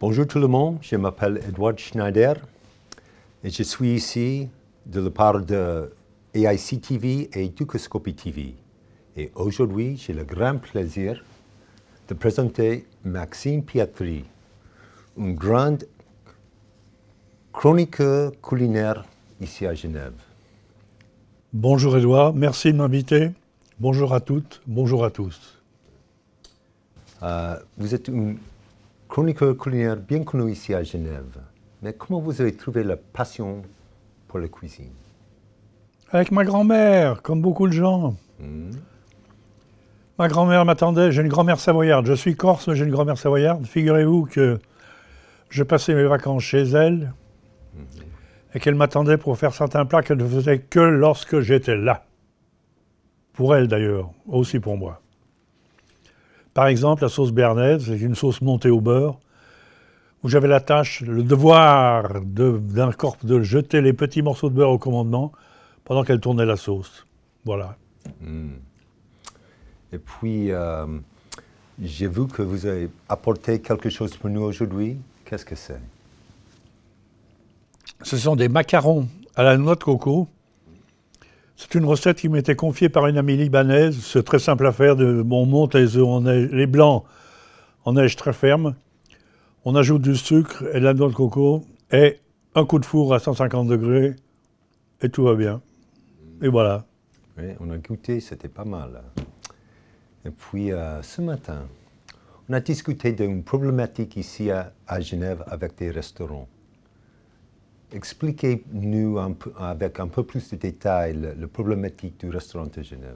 Bonjour tout le monde, je m'appelle Edward Schneider et je suis ici de la part de AIC TV et Dukascopy TV. Et aujourd'hui, j'ai le grand plaisir de présenter Maxime Pietri, un grand chroniqueur culinaire ici à Genève. Bonjour Edouard, merci de m'inviter. Bonjour à toutes, bonjour à tous. Vous êtes un chroniqueur culinaire bien connu ici à Genève. Mais comment vous avez trouvé la passion pour la cuisine? Avec ma grand-mère, comme beaucoup de gens. Ma grand-mère m'attendait, j'ai une grand-mère savoyarde. Je suis corse, mais j'ai une grand-mère savoyarde. Figurez-vous que je passais mes vacances chez elle et qu'elle m'attendait pour faire certains plats qu'elle ne faisait que lorsque j'étais là. Pour elle d'ailleurs, aussi pour moi. Par exemple, la sauce béarnaise, c'est une sauce montée au beurre, où j'avais la tâche, le devoir de jeter les petits morceaux de beurre au commandement pendant qu'elle tournait la sauce. Voilà. Et puis, j'ai vu que vous avez apporté quelque chose pour nous aujourd'hui. Qu'est-ce que c'est? Ce sont des macarons à la noix de coco. C'est une recette qui m'était confiée par une amie libanaise. C'est très simple à faire. On monte les œufs en neige, les blancs en neige très ferme. On ajoute du sucre et de la noix de coco et un coup de four à 150 degrés et tout va bien. Et voilà. Oui, on a goûté, c'était pas mal. Et puis, ce matin, on a discuté d'une problématique ici à Genève avec des restaurants. Expliquez-nous avec un peu plus de détails la problématique du restaurant de Genève.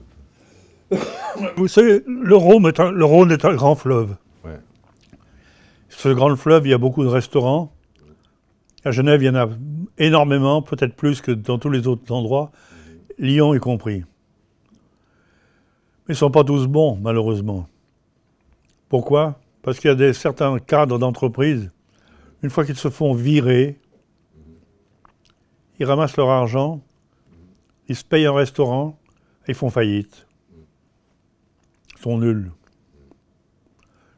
Vous savez, le Rhône est un grand fleuve. Ouais. Ce grand fleuve, il y a beaucoup de restaurants. À Genève, il y en a énormément, peut-être plus que dans tous les autres endroits, Lyon y compris. Mais ils ne sont pas tous bons, malheureusement. Pourquoi? Parce qu'il y a certains cadres d'entreprise, une fois qu'ils se font virer, ils ramassent leur argent, ils se payent un restaurant, et ils font faillite. Ils sont nuls.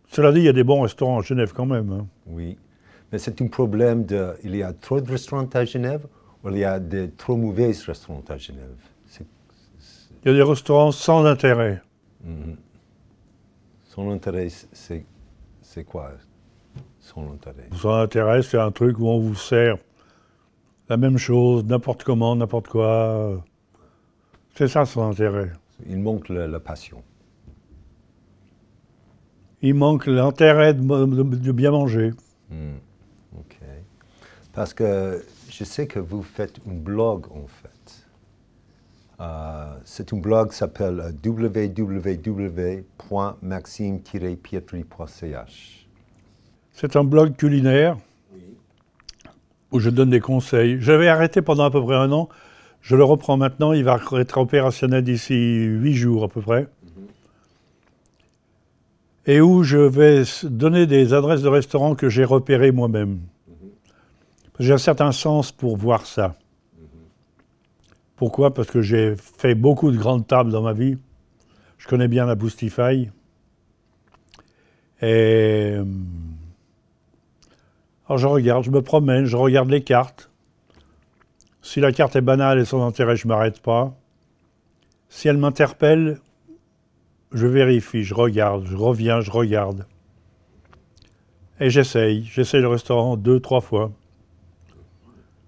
Cela dit, il y a des bons restaurants à Genève quand même. Hein. Oui, mais c'est un problème il y a trop de restaurants à Genève ou il y a de trop mauvais restaurants à Genève? Il y a des restaurants sans intérêt. Sans intérêt, c'est quoi sans intérêt? Sans intérêt, c'est un truc où on vous sert la même chose, n'importe comment, n'importe quoi. C'est ça son intérêt. Il manque la passion. Il manque l'intérêt de bien manger. OK. Parce que je sais que vous faites un blog, en fait. C'est un blog qui s'appelle www.maxime-pietri.ch. C'est un blog culinaire où je donne des conseils. J'avais arrêté pendant à peu près 1 an. Je le reprends maintenant. Il va être opérationnel d'ici 8 jours à peu près. Et où je vais donner des adresses de restaurants que j'ai repérées moi-même. J'ai un certain sens pour voir ça. Pourquoi? Parce que j'ai fait beaucoup de grandes tables dans ma vie. Je connais bien la Boustify. Et alors je regarde, je me promène, je regarde les cartes. Si la carte est banale et sans intérêt, je ne m'arrête pas. Si elle m'interpelle, je vérifie, je regarde, je reviens, je regarde. Et j'essaye le restaurant 2, 3 fois.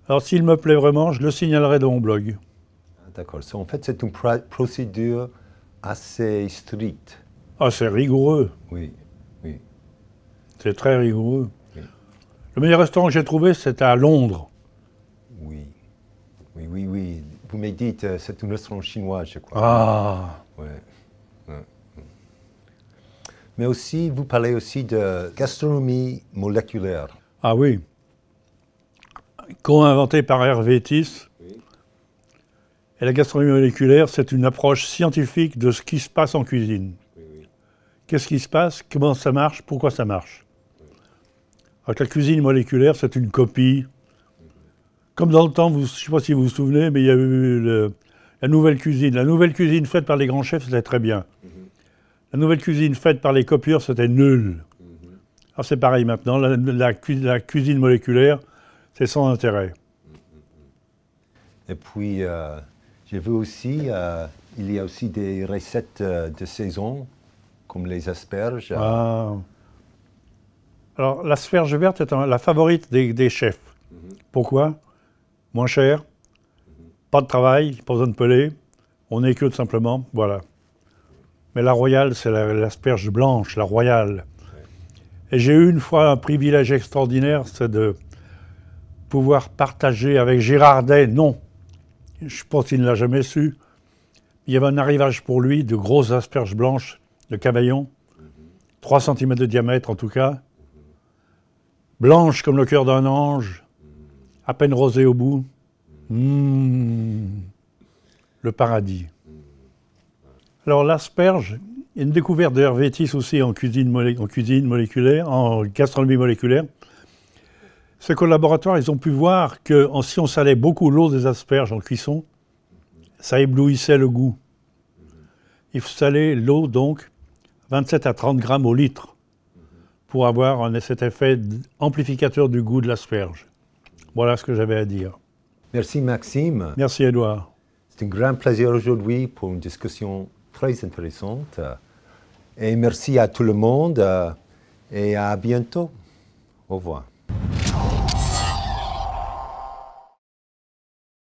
Alors s'il me plaît vraiment, je le signalerai dans mon blog. D'accord. En fait, c'est une procédure assez stricte. Ah, c'est rigoureux. Oui, oui. C'est très rigoureux. Oui. Le meilleur restaurant que j'ai trouvé, c'était à Londres. Oui, oui, oui, oui. Vous m'avez dit que c'est un restaurant chinois, je crois. Ah. Ouais. Mais aussi, vous parlez aussi de gastronomie moléculaire. Ah oui. Co-inventé par Hervé Tiss. Oui. Et la gastronomie moléculaire, c'est une approche scientifique de ce qui se passe en cuisine. Oui, oui. Qu'est-ce qui se passe? Comment ça marche? Pourquoi ça marche? Alors que la cuisine moléculaire, c'est une copie. Comme dans le temps, je ne sais pas si vous vous souvenez, mais il y a eu la nouvelle cuisine. La nouvelle cuisine faite par les grands chefs, c'était très bien. La nouvelle cuisine faite par les copieurs, c'était nul. Ah, c'est pareil maintenant, la cuisine moléculaire, c'est sans intérêt. Et puis, j'ai vu aussi, il y a aussi des recettes de saison, comme les asperges. Ah. Alors, l'asperge verte est la favorite des chefs. Pourquoi? Moins cher, pas de travail, pas besoin de peler, on est que tout simplement, voilà. Mais la royale, c'est l'asperge blanche, la royale. Et j'ai eu une fois un privilège extraordinaire, c'est de pouvoir partager avec Girardet, non, je pense qu'il ne l'a jamais su, il y avait un arrivage pour lui de grosses asperges blanches de Cavaillon, 3 cm de diamètre en tout cas, blanches comme le cœur d'un ange, à peine rosées au bout. Le paradis. Alors l'asperge, une découverte de Hervétis aussi en cuisine moléculaire, en gastronomie moléculaire. C'est qu'au laboratoire, ils ont pu voir que si on salait beaucoup l'eau des asperges en cuisson, ça éblouissait le goût. Il faut saler l'eau donc 27 à 30 grammes au litre pour avoir cet effet amplificateur du goût de l'asperge. Voilà ce que j'avais à dire. Merci Maxime. Merci Édouard. C'est un grand plaisir aujourd'hui pour une discussion très intéressante. Et merci à tout le monde et à bientôt. Au revoir.